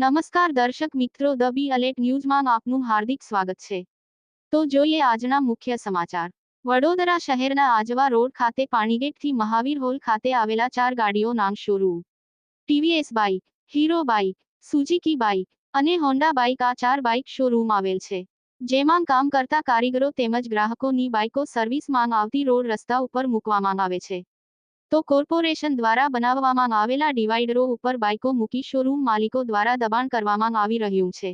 નમસ્કાર દર્શક મિત્રો, ધ બી અલેટ ન્યૂઝમાં આપનું હાર્દિક સ્વાગત છે. તો જોઈએ આજના મુખ્ય સમાચાર. વડોદરા શહેરના આજવા રોડ ખાતે પાણીગેટથી મહાવીર હોલ ખાતે આવેલા 4 ગાડીઓના showroom, TVS bike, Hero bike, Suzuki bike અને હોન્ડા બાઇક, આ 4 બાઇક શોરૂમ આવેલ છે. જેમાં કામ કરતા કારીગરો તેમજ ગ્રાહકોની બાઇકો સર્વિસમાં આવતી રોડ રસ્તા ઉપર મૂકવામાં આવે છે. તો કોર્પોરેશન દ્વારા બનાવવામાં આવેલા ડિવાઈડરો ઉપર બાઇકો મૂકી શોરૂમ માલિકો દ્વારા દબાણ કરવામાં આવી રહ્યું છે.